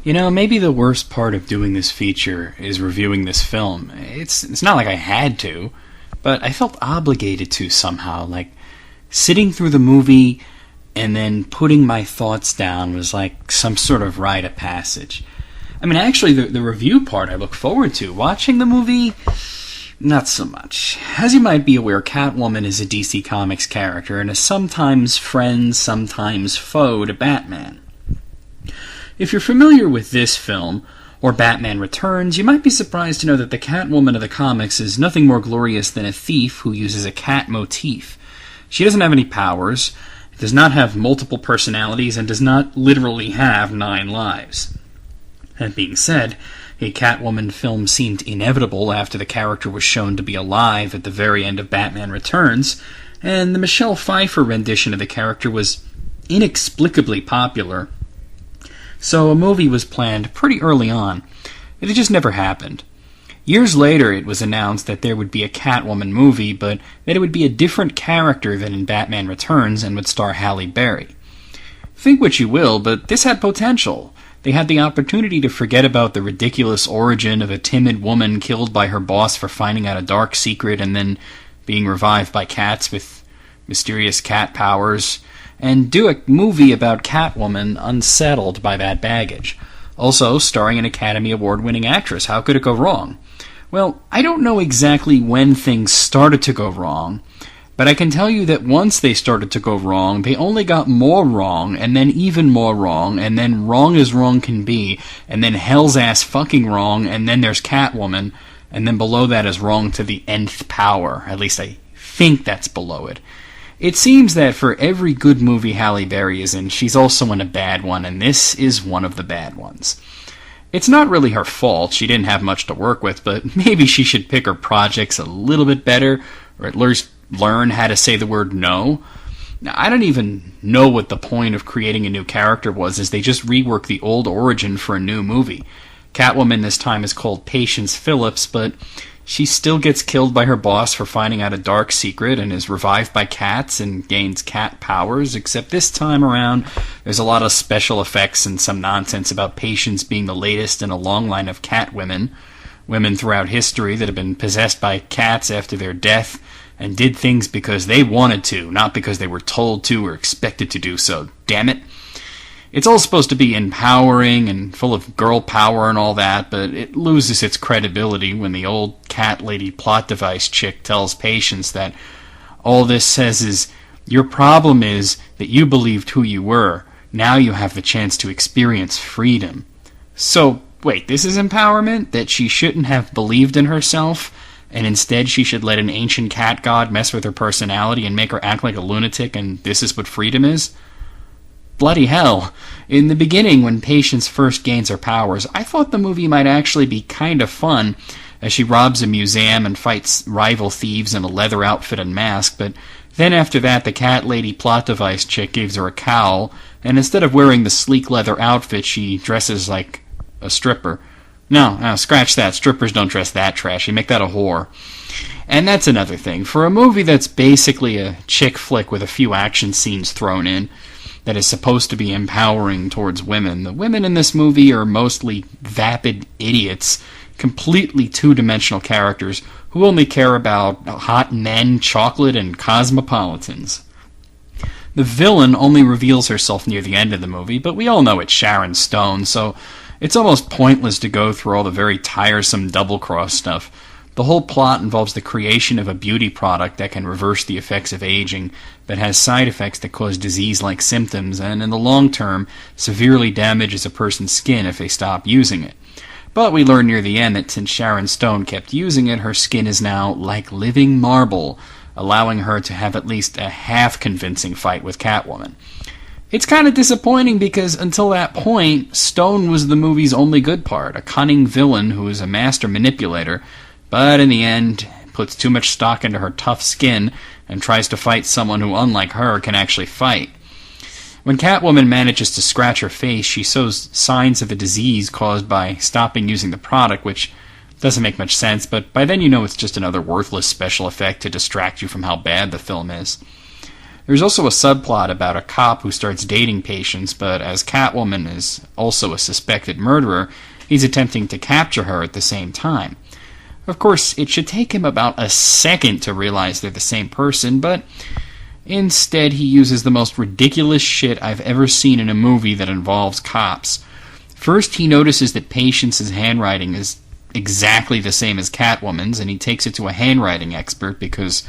You know, maybe the worst part of doing this feature is reviewing this film. It's not like I had to, but I felt obligated to somehow. Like, sitting through the movie and then putting my thoughts down was like some sort of rite of passage. I mean, actually, the review part I look forward to. Watching the movie, not so much. As you might be aware, Catwoman is a DC Comics character and is sometimes friend, sometimes foe to Batman. If you're familiar with this film, or Batman Returns, you might be surprised to know that the Catwoman of the comics is nothing more glorious than a thief who uses a cat motif. She doesn't have any powers, does not have multiple personalities, and does not literally have 9 lives. That being said, a Catwoman film seemed inevitable after the character was shown to be alive at the very end of Batman Returns, and the Michelle Pfeiffer rendition of the character was inexplicably popular. So a movie was planned pretty early on. It just never happened. Years later, it was announced that there would be a Catwoman movie, but that it would be a different character than in Batman Returns and would star Halle Berry. Think what you will, but this had potential. They had the opportunity to forget about the ridiculous origin of a timid woman killed by her boss for finding out a dark secret and then being revived by cats with mysterious cat powers, and do a movie about Catwoman unsettled by that baggage. Also, starring an Academy Award-winning actress. How could it go wrong? Well, I don't know exactly when things started to go wrong, but I can tell you that once they started to go wrong, they only got more wrong, and then even more wrong, and then wrong as wrong can be, and then hell's ass fucking wrong, and then there's Catwoman, and then below that is wrong to the nth power. At least I think that's below it. It seems that for every good movie Halle Berry is in, she's also in a bad one, and this is one of the bad ones. It's not really her fault, she didn't have much to work with, but maybe she should pick her projects a little bit better, or at least learn how to say the word no. Now, I don't even know what the point of creating a new character was, as they just reworked the old origin for a new movie. Catwoman this time is called Patience Phillips, but she still gets killed by her boss for finding out a dark secret and is revived by cats and gains cat powers, except this time around there's a lot of special effects and some nonsense about Patience being the latest in a long line of cat women throughout history that have been possessed by cats after their death and did things because they wanted to, not because they were told to or expected to do so. Damn it. It's all supposed to be empowering and full of girl power and all that, but it loses its credibility when the old cat lady plot device chick tells Patience that all this says is, your problem is that you believed who you were. Now you have the chance to experience freedom. So, wait, this is empowerment? That she shouldn't have believed in herself, and instead she should let an ancient cat god mess with her personality and make her act like a lunatic, and this is what freedom is? Bloody hell. In the beginning, when Patience first gains her powers, I thought the movie might actually be kind of fun, as she robs a museum and fights rival thieves in a leather outfit and mask, but then after that the cat lady plot device chick gives her a cowl, and instead of wearing the sleek leather outfit, she dresses like a stripper. No, scratch that. Strippers don't dress that trashy. Make that a whore. And that's another thing. For a movie that's basically a chick flick with a few action scenes thrown in, that is supposed to be empowering towards women, the women in this movie are mostly vapid idiots, completely two-dimensional characters who only care about hot men, chocolate, and cosmopolitans. The villain only reveals herself near the end of the movie, but we all know it's Sharon Stone, so it's almost pointless to go through all the very tiresome double-cross stuff. The whole plot involves the creation of a beauty product that can reverse the effects of aging, but has side effects that cause disease-like symptoms, and in the long term, severely damages a person's skin if they stop using it. But we learn near the end that since Sharon Stone kept using it, her skin is now like living marble, allowing her to have at least a half-convincing fight with Catwoman. It's kind of disappointing because until that point, Stone was the movie's only good part, a cunning villain who is a master manipulator, but in the end puts too much stock into her tough skin and tries to fight someone who, unlike her, can actually fight. When Catwoman manages to scratch her face, she shows signs of a disease caused by stopping using the product, which doesn't make much sense, but by then you know it's just another worthless special effect to distract you from how bad the film is. There's also a subplot about a cop who starts dating patients, but as Catwoman is also a suspected murderer, he's attempting to capture her at the same time. Of course, it should take him about a second to realize they're the same person, but instead he uses the most ridiculous shit I've ever seen in a movie that involves cops. First, he notices that Patience's handwriting is exactly the same as Catwoman's, and he takes it to a handwriting expert because,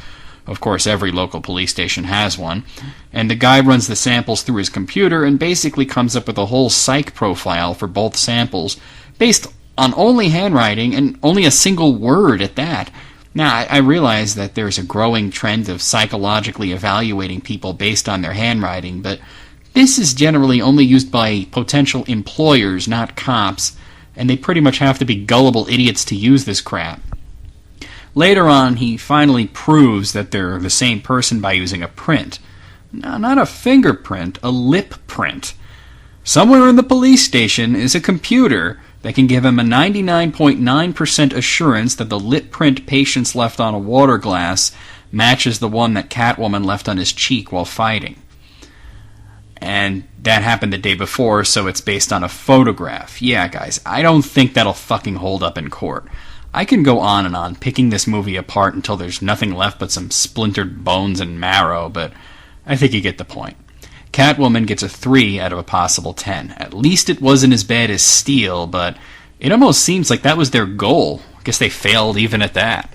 of course, every local police station has one, and the guy runs the samples through his computer and basically comes up with a whole psych profile for both samples based on only handwriting and only a single word at that. Now, I realize that there's a growing trend of psychologically evaluating people based on their handwriting, but this is generally only used by potential employers, not cops, and they pretty much have to be gullible idiots to use this crap. Later on, he finally proves that they're the same person by using a print. No, not a fingerprint, a lip print. Somewhere in the police station is a computer that can give him a 99.9% assurance that the lip print Patience left on a water glass matches the one that Catwoman left on his cheek while fighting. And that happened the day before, so it's based on a photograph. Yeah, guys, I don't think that'll fucking hold up in court. I can go on and on picking this movie apart until there's nothing left but some splintered bones and marrow, but I think you get the point. Catwoman gets a 3 out of a possible 10. At least it wasn't as bad as Steel, but it almost seems like that was their goal. I guess they failed even at that.